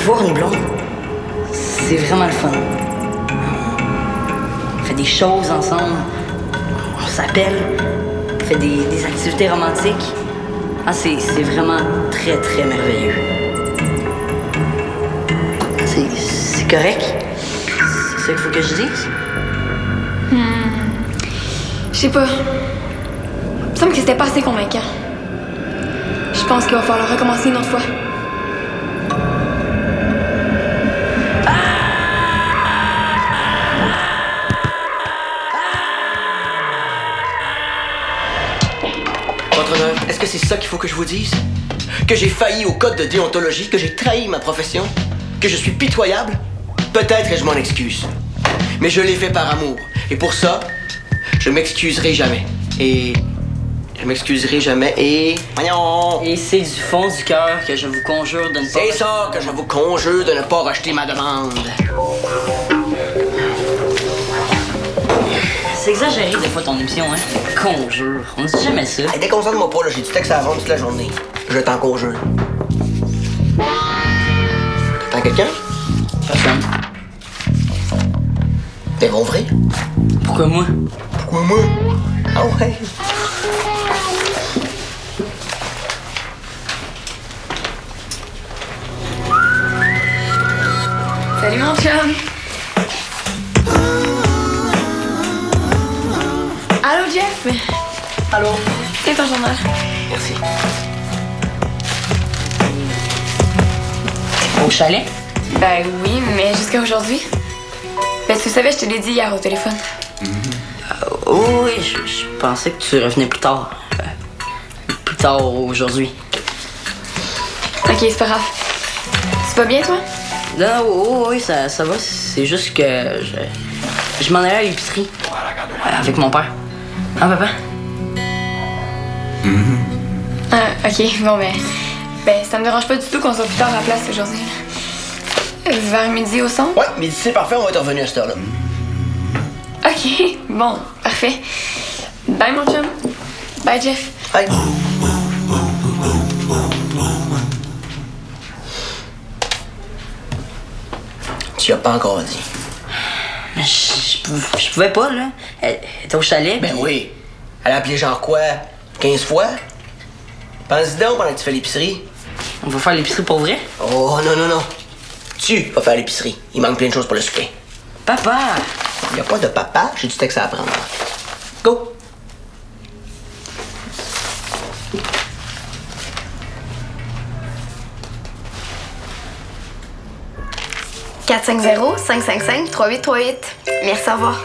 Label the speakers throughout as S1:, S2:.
S1: Avoir une blonde, c'est vraiment le fun. On fait des choses ensemble, on s'appelle, on fait des activités romantiques. Ah, c'est vraiment très, très merveilleux. C'est correct? C'est ça qu'il faut que je dise?
S2: Je sais pas. Il me semble que c'était pas assez convaincant. Je pense qu'il va falloir recommencer une autre fois.
S3: Votre honneur, est-ce que c'est ça qu'il faut que je vous dise? Que j'ai failli au code de déontologie, que j'ai trahi ma profession, que je suis pitoyable? Peut-être et je m'en excuse. Mais je l'ai fait par amour. Et pour ça, je m'excuserai jamais. Et... je m'excuserai jamais et... Voyons!
S1: Et c'est du fond du cœur que je vous conjure de ne pas...
S3: C'est ça que je vous conjure de ne pas rejeter ma demande.
S1: C'est exagéré des fois ton émission, hein? Conjure. On dit jamais ça.
S3: Hey, déconcentre-moi pas, là. J'ai du texte à vendre toute la journée. Je t'en conjure. T'attends quelqu'un?
S1: Personne.
S3: T'es bon vrai?
S1: Pourquoi moi?
S3: Pourquoi moi? Ah ouais?
S2: Salut mon chum! Allô Jeff?
S1: Allô?
S2: C'est ton journal.
S3: Merci.
S1: Au chalet?
S2: Ben oui, mais jusqu'à aujourd'hui. Ben tu savais, je te l'ai dit hier au téléphone.
S1: Oh oui, je pensais que tu revenais plus tard. Plus tard aujourd'hui.
S2: Ok, c'est pas grave. Tu vas bien toi?
S1: Non, oh, oui, ça va. C'est juste que je m'en allais à l'épicerie. Avec mon père. Ah, papa?
S2: Ah, ok, bon ben ça me dérange pas du tout qu'on soit plus tard à la place aujourd'hui. Vers midi au centre?
S3: Ouais, mais c'est parfait, on va être revenu à cette heure-là.
S2: Ok, bon, parfait. Bye mon chum. Bye Jeff.
S3: Hey. Tu as pas encore dit.
S1: Mais je pouvais pas, là. Elle était au chalet.
S3: Ben oui. Elle a appelé genre quoi? 15 fois? Pense-y donc pendant que tu fais l'épicerie.
S1: On va faire l'épicerie pour vrai?
S3: Oh non, non, non. Tu vas faire l'épicerie. Il manque plein de choses pour le souper.
S1: Papa!
S3: Il n'y a pas de papa, j'ai du texte à apprendre. Go!
S4: « 450-555-3838. Merci, au revoir.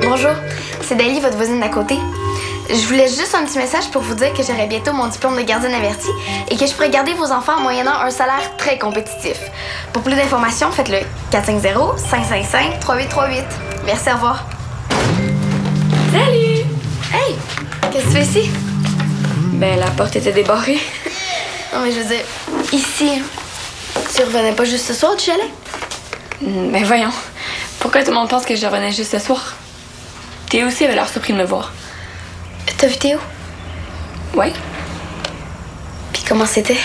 S4: Bonjour, c'est Dali, votre voisine d'à côté. Je vous laisse juste un petit message pour vous dire que j'aurai bientôt mon diplôme de gardienne avertie et que je pourrai garder vos enfants en moyennant un salaire très compétitif. Pour plus d'informations, faites-le 450-555-3838. Merci, au revoir.
S2: Salut!
S4: Hey! Qu'est-ce que tu fais ici?
S2: Ben la porte était débarrée.
S4: Non, mais je veux dire, ici, tu revenais pas juste ce soir du chalet?
S2: Ben voyons. Pourquoi tout le monde pense que je revenais juste ce soir? Théo aussi avait l'air surpris de me voir.
S4: T'as vu Théo?
S2: Ouais.
S4: Puis comment c'était?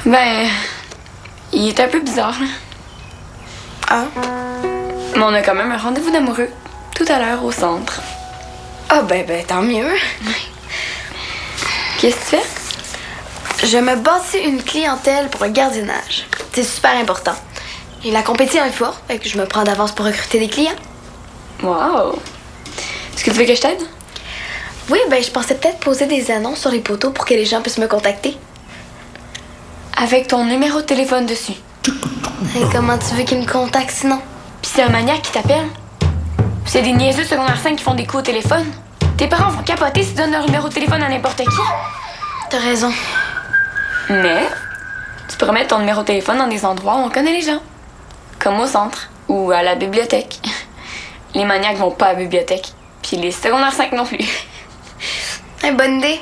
S2: Ben... il est un peu bizarre, là.
S4: Ah?
S2: Mais on a quand même un rendez-vous d'amoureux. Tout à l'heure, au centre.
S4: Ah, ben, tant mieux.
S2: Qu'est-ce que tu fais?
S4: Je me bâtis une clientèle pour le gardiennage. C'est super important. Et la compétition est forte, fait que je me prends d'avance pour recruter des clients.
S2: Wow! Est-ce que tu veux que je t'aide?
S4: Oui, ben je pensais peut-être poser des annonces sur les poteaux pour que les gens puissent me contacter.
S2: Avec ton numéro de téléphone dessus.
S4: Et comment tu veux qu'ils me contactent sinon?
S2: Puis c'est un maniaque qui t'appelle. Puis c'est des niaiseux secondaire 5 qui font des coups au téléphone. Tes parents vont capoter s'ils donnent leur numéro de téléphone à n'importe qui.
S4: T'as raison.
S2: Mais tu pourrais mettre ton numéro de téléphone dans des endroits où on connaît les gens. Comme au centre ou à la bibliothèque. Les maniaques vont pas à la bibliothèque. Puis les secondaires 5 non plus.
S4: Hey, bonne idée.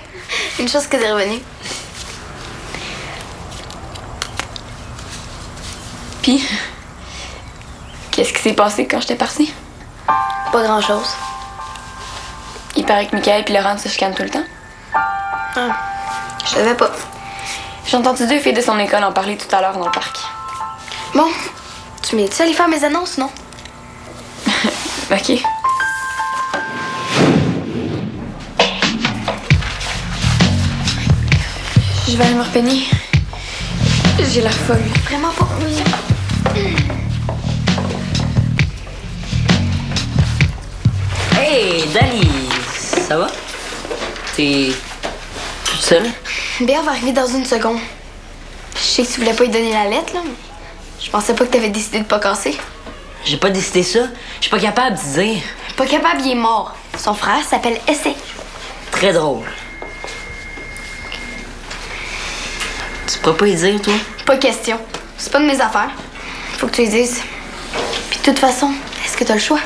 S4: Une chose que t'es revenue.
S2: Puis, Qu'est-ce qui s'est passé quand j'étais partie?
S4: Pas grand-chose.
S2: Il paraît que Michael et Laurent se chicanent tout le temps.
S4: Ah, je savais pas.
S2: J'ai entendu 2 filles de son école en parler tout à l'heure dans le parc.
S4: Bon, tu m'aides-tu à aller faire mes annonces, non?
S2: OK. Je vais aller me repeigner. J'ai l'air folle.
S4: Vraiment pas.
S1: Hey, Dali, ça va? T'es toute seule?
S4: Béa va arriver dans une seconde. Je sais que tu voulais pas lui donner la lettre, là, mais je pensais pas que t'avais décidé de pas casser.
S1: J'ai pas décidé ça. Je suis pas capable de dire.
S4: Pas capable, il est mort. Son frère s'appelle Essay.
S1: Très drôle. Tu pourras pas y dire, toi?
S4: Pas question. C'est pas de mes affaires. Faut que tu lui dises. Puis de toute façon, est-ce que t'as le choix?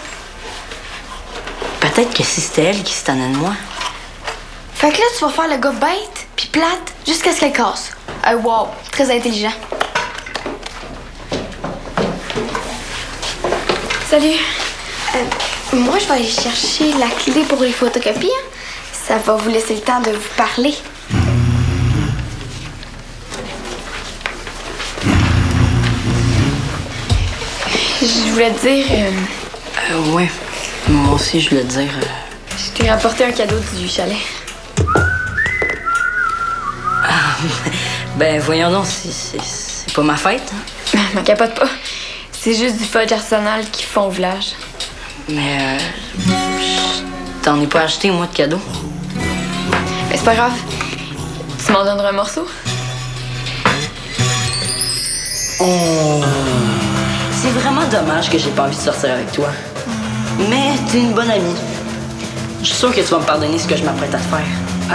S1: Peut-être que si c'était elle qui se tannait de moi.
S4: Fait que là, tu vas faire le gars bête, puis plate, jusqu'à ce qu'elle casse. Wow, très intelligent.
S2: Salut.
S4: Moi, je vais aller chercher la clé pour les photocopies. Hein. Ça va vous laisser le temps de vous parler.
S2: Je voulais te dire...
S1: Ouais. Moi aussi, je voulais te dire...
S2: Je t'ai rapporté un cadeau du chalet.
S1: Ben, voyons donc, c'est pas ma fête. Hein?
S2: M'en capote pas. C'est juste du fudge artisanal qu'ils font au village.
S1: Mais, t'en ai pas acheté, moi, de cadeau.
S2: Mais c'est pas grave. Tu m'en donneras un morceau?
S1: Oh. C'est vraiment dommage que j'ai pas envie de sortir avec toi. Mais t'es une bonne amie. Je suis sûre que tu vas me pardonner ce que je m'apprête à te faire.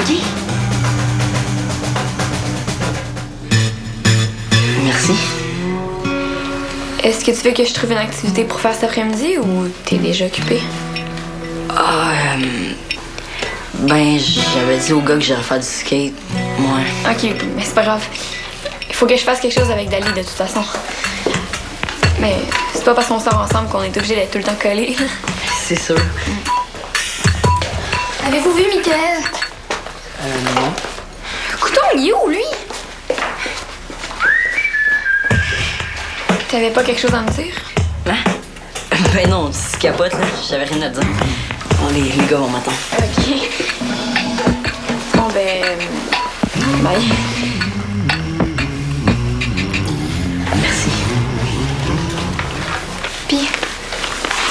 S1: OK? Merci.
S2: Est-ce que tu veux que je trouve une activité pour faire cet après-midi ou t'es déjà occupée?
S1: Ben, j'avais dit au gars que j'irais faire du skate. Ouais.
S2: OK, mais c'est pas grave. Il faut que je fasse quelque chose avec Dali de toute façon. Mais c'est pas parce qu'on sort ensemble qu'on est obligé d'être tout le temps collés.
S1: C'est sûr.
S4: Avez-vous vu Michael?
S1: Non.
S4: Couteau, il est où, lui?
S2: T'avais pas quelque chose à me dire?
S1: Hein? Ben non, tu capotes, là. J'avais rien à te dire. Bon, les gars vont m'attendre.
S2: OK. Bon, ben... Bye.
S1: Merci.
S4: Puis,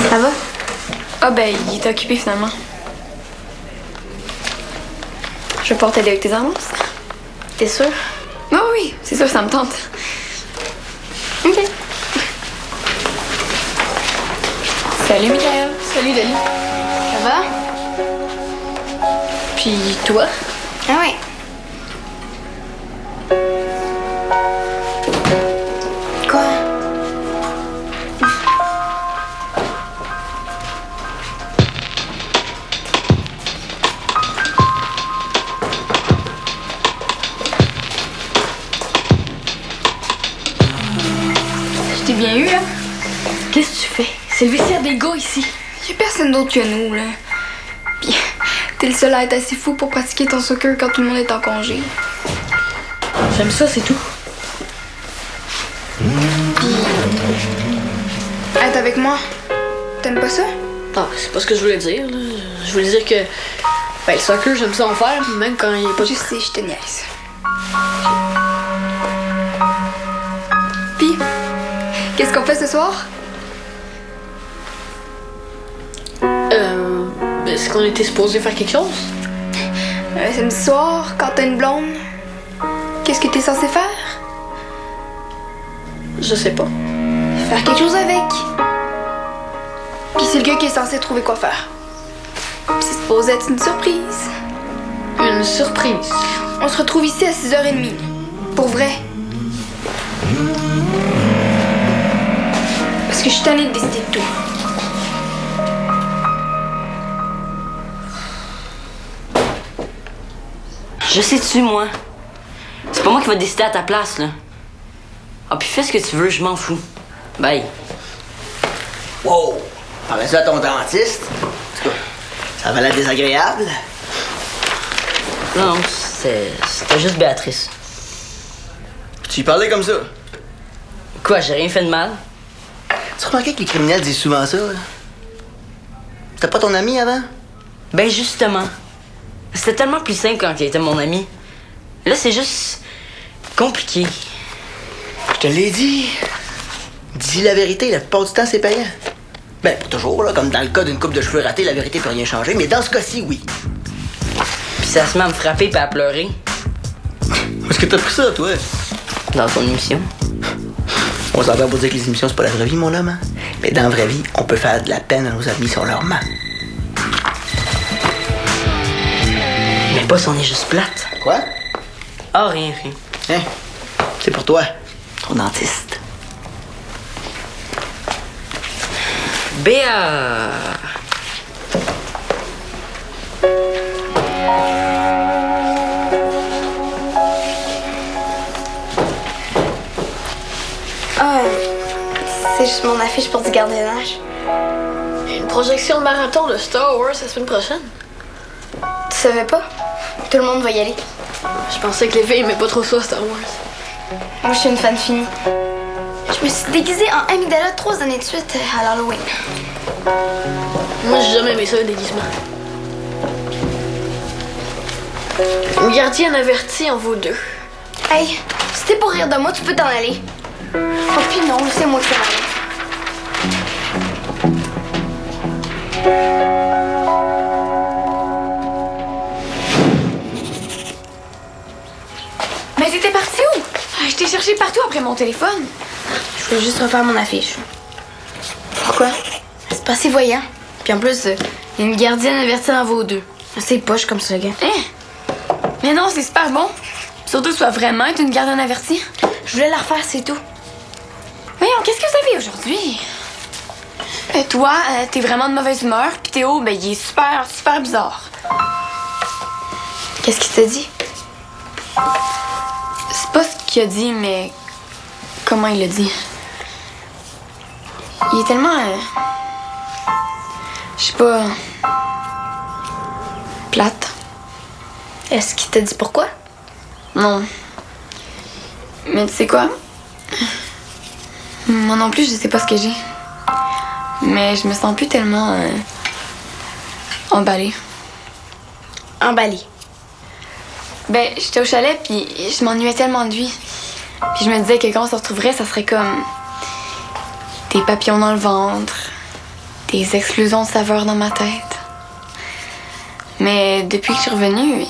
S4: ça va?
S2: Ah, ben, il est occupé finalement. Je vais pouvoir t'aider avec tes annonces.
S4: T'es sûr?
S2: Oh, oui, c'est sûr, ça me tente.
S4: OK.
S2: Salut, Michael.
S4: Salut, Denis. Ça va?
S2: Puis toi?
S4: Ah ouais. Quoi?
S2: Je t'ai bien eu, hein?
S4: Qu'est-ce que tu fais? C'est le vestiaire des gars ici.
S2: Y'a personne d'autre que nous, là. Puis, t'es le seul à être assez fou pour pratiquer ton soccer quand tout le monde est en congé.
S4: J'aime ça, c'est tout.
S2: Être avec moi, t'aimes pas ça?
S5: Ah, c'est pas ce que je voulais dire, là. Je voulais dire que... Ben, le soccer, j'aime ça en faire, même quand il est pas...
S2: Je sais, je te niaise. Puis, qu'est-ce qu'on fait ce soir?
S5: Est-ce qu'on était supposé faire quelque chose?
S2: Samedi soir, quand t'as une blonde, qu'est-ce que t'es censé faire?
S5: Je sais pas.
S2: Faire quelque chose avec. Puis c'est le gars qui est censé trouver quoi faire. C'est supposé être une surprise.
S5: Une surprise.
S2: On se retrouve ici à 6h30. Pour vrai. Parce que je suis tannée de décider de tout.
S1: Je sais-tu, moi? C'est pas moi qui va décider à ta place, là. Ah, puis fais ce que tu veux, je m'en fous. Bye.
S3: Wow! Parlais ça à ton dentiste? En tout cas, ça avait l'air désagréable.
S1: Non, c'était juste Béatrice.
S3: Tu y parlais comme ça?
S1: Quoi, j'ai rien fait de mal?
S3: Tu remarquais que les criminels disent souvent ça, là? C'était pas ton ami avant?
S1: Ben justement. C'était tellement plus simple quand il était mon ami. Là, c'est juste compliqué.
S3: Je te l'ai dit. Dis la vérité, la plupart du temps, c'est payant. Ben, pas toujours, là, comme dans le cas d'une coupe de cheveux ratée, la vérité peut rien changer, mais dans ce cas-ci, oui.
S1: Puis ça se met à me frapper et à pleurer.
S3: Où est-ce que t'as pris ça, toi?
S1: Dans ton émission.
S3: On s'entend pour dire que les émissions, c'est pas la vraie vie, mon homme, hein? Mais dans la vraie vie, on peut faire de la peine à nos amis si on leur ment.
S1: Mais pas si on est juste plate.
S3: Quoi?
S1: Ah, rien, rien.
S3: Hein? C'est pour toi, ton dentiste.
S1: Béa!
S4: Ah, c'est juste mon affiche pour du gardiennage.
S5: Une projection de marathon de Star Wars la semaine prochaine.
S4: Tu savais pas? Tout le monde va y aller.
S5: Je pensais que les filles aimaient pas trop ça, Star Wars.
S4: Moi, je suis une fan finie. Je me suis déguisée en Amygdala 3 années de suite à l'Halloween.
S5: Moi, j'ai jamais aimé ça, le déguisement. Une gardienne avertie en vaut deux.
S4: Hey, si t'es pour rire de moi, tu peux t'en aller. Oh, puis non, c'est moi qui t'en aller.
S2: Mais t'étais partie où? Ah, je t'ai cherché partout après mon téléphone.
S4: Je voulais juste refaire mon affiche. Pourquoi? C'est pas assez voyant. Puis en plus, une gardienne avertie en vaut deux. C'est poche comme ça, gars.
S2: Hein? Mais non, c'est super bon. Surtout que tu vas vraiment être une gardienne avertie.
S4: Je voulais la refaire, c'est tout.
S2: Voyons, qu'est-ce que ça fait aujourd'hui? Toi, t'es vraiment de mauvaise humeur, puis Théo, ben, il est super, super bizarre.
S4: Qu'est-ce qu'il t'a dit?
S2: C'est pas ce qu'il a dit, mais comment il l'a dit. Il est tellement... je sais pas... plate.
S4: Est-ce qu'il t'a dit pourquoi?
S2: Non. Mais tu sais quoi? Moi non plus, je sais pas ce que j'ai. Mais je me sens plus tellement... emballée.
S4: Emballé.
S2: Ben, j'étais au chalet, puis je m'ennuyais tellement de lui. Puis je me disais que quand on se retrouverait, ça serait comme... des papillons dans le ventre, des explosions de saveur dans ma tête. Mais depuis que je suis revenue,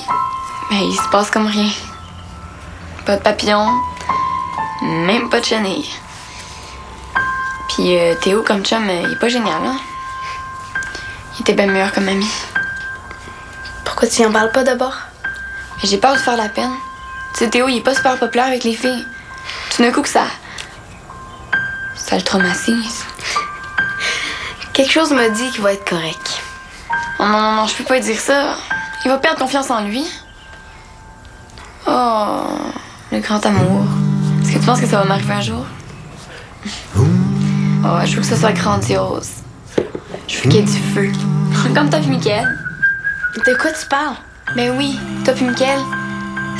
S2: ben, il se passe comme rien. Pas de papillons, même pas de chenilles. Puis Théo, comme chum, il est pas génial, hein? Il était bien meilleur comme ami.
S4: Pourquoi tu en parles pas d'abord?
S2: Mais j'ai peur de faire la peine. Tu sais, Théo, il est pas super populaire avec les filles. Tout d'un coup que ça le traumatise.
S4: Quelque chose me dit qu'il va être correct.
S2: Oh non, non, non, je peux pas dire ça. Il va perdre confiance en lui. Oh, le grand amour. Est-ce que tu penses que ça va m'arriver un jour? Oh, je veux que ce soit grandiose. Je veux qu'il y ait du feu. Comme toi puis Mickaël.
S4: De quoi tu parles?
S2: Ben oui, toi puis Mickaël.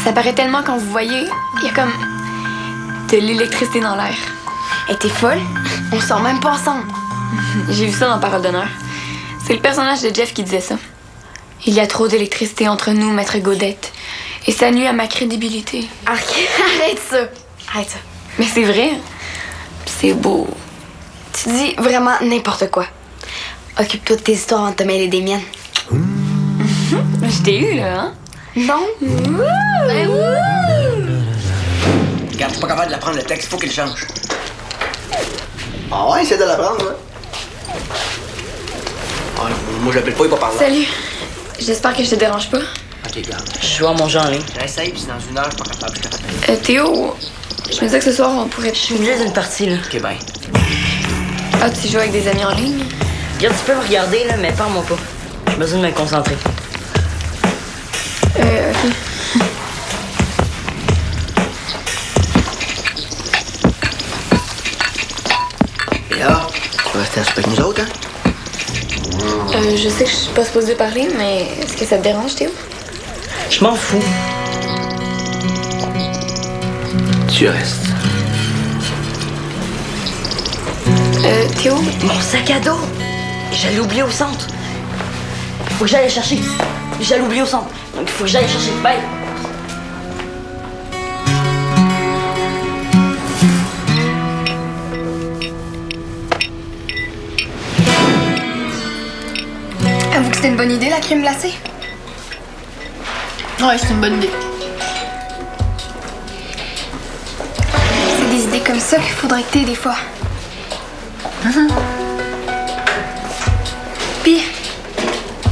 S2: Ça paraît tellement quand vous voyez. Il y a comme de l'électricité dans l'air.
S4: Hey, t'es folle? On sort même pas ensemble.
S2: J'ai vu ça dans Parole d'honneur. C'est le personnage de Jeff qui disait ça. Il y a trop d'électricité entre nous, maître Gaudette. Et ça nuit à ma crédibilité.
S4: Arrête ça. Arrête ça.
S2: Mais c'est vrai. Puis c'est beau.
S4: Tu dis vraiment n'importe quoi. Occupe-toi de tes histoires avant de te mêler des miennes.
S2: Je t'ai eu, là, hein?
S4: Non?
S2: Ben
S3: Regarde, t'es pas capable de l'apprendre le texte, faut qu'il change. Ah ouais, essaie de l'apprendre, ouais. Ah, moi, je l'appelle pas, il va parler.
S2: Salut. J'espère que je te dérange pas.
S3: Ok, garde.
S1: Je joue à mon jeu en ligne.
S3: J'essaye, puis dans une heure, je suis pas capable, je te rappelle.
S2: Théo, je me disais que ce soir, on pourrait...
S1: Je suis obligée d'une partie, là.
S3: Ok, ben.
S2: Ah, tu joues avec des amis en ligne?
S1: Regarde, tu peux me regarder, là, mais parle-moi pas. J'ai besoin de me concentrer.
S2: Ok.
S3: Et là, Tu vas rester à souper avec nous autres, hein?
S2: Je sais que je suis pas supposée parler, mais est-ce que ça te dérange, Théo?
S1: Je m'en fous.
S3: Tu restes.
S2: Théo?
S1: Mon sac à dos! J'allais oublier au centre. Il faut que j'aille le chercher. J'allais oublier au centre. Donc il faut que j'aille le chercher. Bye!
S4: Avoue que c'était une bonne idée, la crème glacée?
S5: Ouais, c'est une bonne idée.
S4: C'est des idées comme ça qu'il faudrait que t'aies des fois. Puis,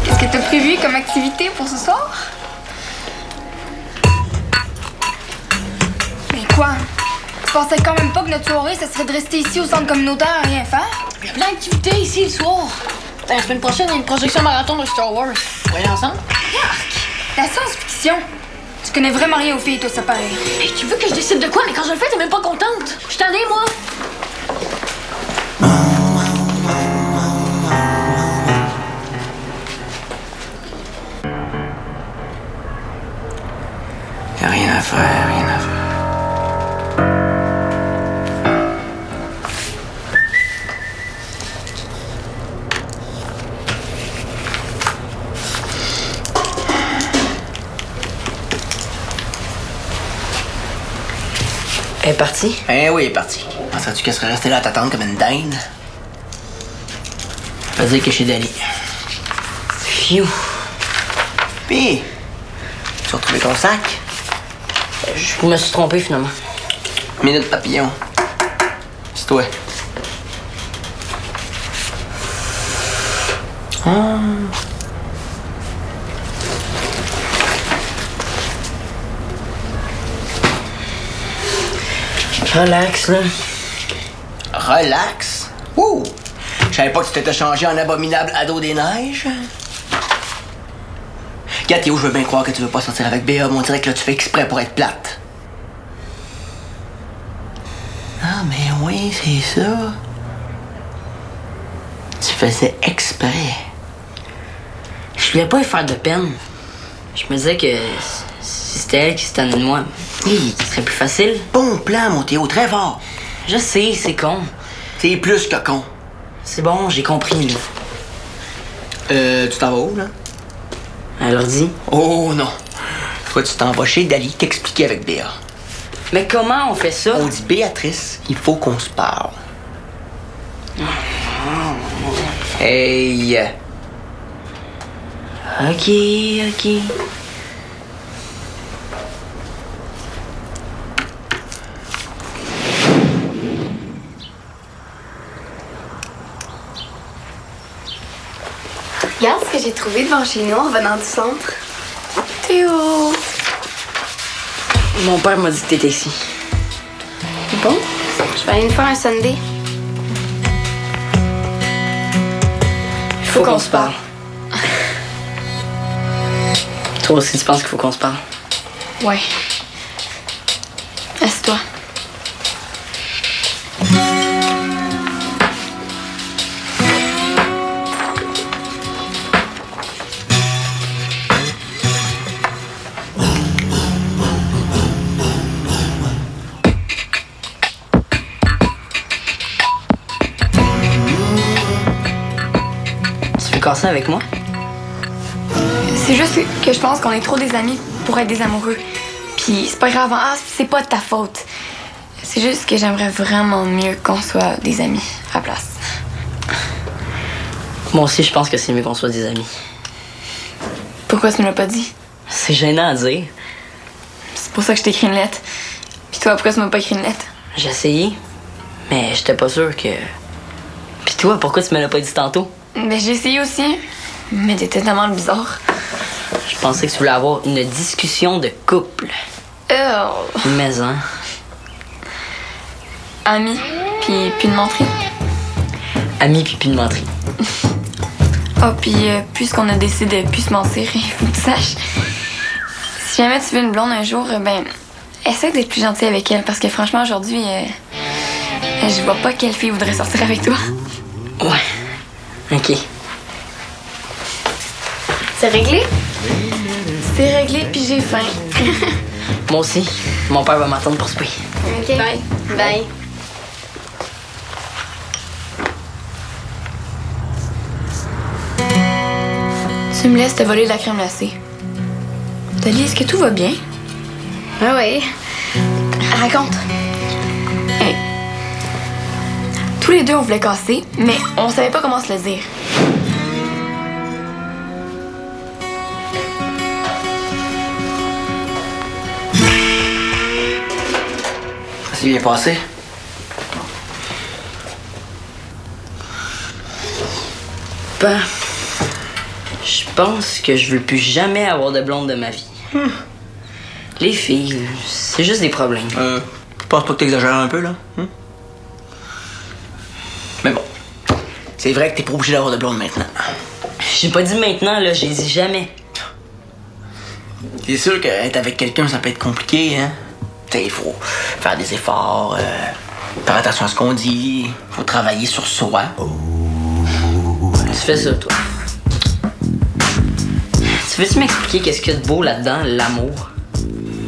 S4: qu'est-ce que t'as prévu comme activité pour ce soir? Mais quoi? Tu pensais quand même pas que notre soirée, ça serait de rester ici au centre communautaire à rien faire?
S5: Il y a plein d'activités ici le soir. La semaine prochaine, il y a une projection marathon de Star Wars. Vous voyez ensemble?
S4: La science-fiction! Tu connais vraiment rien aux filles, toi, ça paraît.
S5: Hey, tu veux que je décide de quoi, mais quand je le fais, t'es même pas contente. Je t'en ai, moi.
S3: Y a rien à faire, rien à faire.
S1: Elle est partie?
S3: Eh oui, elle est partie. Penserais-tu qu'elle serait restée là à t'attendre comme une dinde? Ça veut dire que chez Dali.
S1: Phew.
S3: Pis, tu as retrouvé ton sac?
S1: Je me suis trompé finalement.
S3: Minute papillon. C'est toi.
S1: Relax, là.
S3: Relax. Ouh! Je savais pas que tu t'étais changé en abominable ado des neiges. Regarde, Théo, je veux bien croire que tu veux pas sortir avec Béa, mais on dirait que là, tu fais exprès pour être plate. Ah, mais oui, c'est ça. Tu faisais exprès.
S1: Je voulais pas lui faire de peine. Je me disais que si c'était elle qui se tenait de moi, ce serait plus facile.
S3: Bon plan, mon Théo, très fort.
S1: Je sais, c'est con.
S3: C'est plus que con.
S1: C'est bon, j'ai compris, là.
S3: Tu t'en vas où, là?
S1: Elle leur dit.
S3: Oh non. Toi, tu t'en vas chez Dali t'expliquer avec Béa.
S1: Mais comment on fait ça?
S3: On dit, Béatrice, il faut qu'on se parle. Hey!
S1: Ok.
S4: Regarde ce que j'ai trouvé devant chez nous en venant du centre.
S2: Théo!
S1: Mon père m'a dit que t'étais ici.
S4: Bon, je vais aller nous faire un sundae.
S1: Faut qu'on se parle. Toi aussi, tu penses qu'il faut qu'on se parle?
S2: Ouais. Assieds-toi.
S1: Tu veux casser avec moi?
S2: C'est juste que je pense qu'on est trop des amis pour être des amoureux. Puis c'est pas grave, c'est pas de ta faute. C'est juste que j'aimerais vraiment mieux qu'on soit des amis à la place.
S1: Moi aussi, je pense que c'est mieux qu'on soit des amis.
S2: Pourquoi tu me l'as pas dit?
S1: C'est gênant à dire.
S2: C'est pour ça que je t'ai écrit une lettre. Puis toi, pourquoi tu m'as pas écrit une lettre?
S1: J'ai essayé, mais j'étais pas sûr que... Puis toi, pourquoi tu me l'as pas dit tantôt?
S2: Ben j'ai essayé aussi, mais t'étais tellement bizarre.
S1: Je pensais que tu voulais avoir une discussion de couple. Mais hein?
S2: Ami, puis de menterie.
S1: Ami puis de menterie.
S2: Ah, puis puisqu'on a décidé de plus se mentir, il faut que tu saches. Si jamais tu veux une blonde un jour, ben, essaie d'être plus gentil avec elle, parce que franchement, aujourd'hui, je vois pas quelle fille voudrait sortir avec toi.
S1: Ouais. OK.
S4: C'est réglé?
S2: C'est réglé, puis j'ai faim.
S1: Moi aussi. Mon père va m'attendre pour souper.
S4: OK.
S2: Bye.
S4: Bye.
S2: Tu me laisses te voler de la crème glacée. Dali, est-ce que tout va bien?
S4: Ah oui. Raconte.
S2: Hey. Tous les deux, on voulait casser, mais on savait pas comment se le dire.
S3: Ça s'est bien passé.
S1: Ben, je pense que je veux plus jamais avoir de blonde de ma vie. Les filles, c'est juste des problèmes.
S3: Je pense pas que t'exagères un peu, là. Mais bon, c'est vrai que t'es pas obligé d'avoir de blonde maintenant.
S1: J'ai pas dit maintenant, là, j'ai dit jamais.
S3: C'est sûr qu'être avec quelqu'un, ça peut être compliqué, hein. T'sais, il faut faire des efforts, faire attention à ce qu'on dit, faut travailler sur soi.
S1: Tu fais ça, toi. Tu veux-tu m'expliquer qu'est-ce qu'il y a de beau là-dedans, l'amour?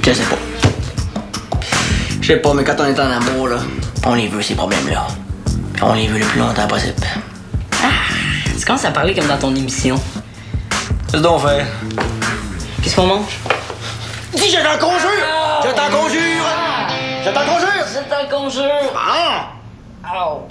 S3: Je sais pas. Je sais pas, mais quand on est en amour, là, on les veut, ces problèmes-là. Puis on les veut le plus longtemps possible.
S1: Tu commences à parler comme dans ton émission.
S3: Qu'est-ce donc faire?
S1: Qu'est-ce qu'on mange?
S3: Dis, je t'en conjure! Je t'en conjure! Je t'en conjure!
S1: Je t'en conjure!
S3: Ah!
S1: Oh.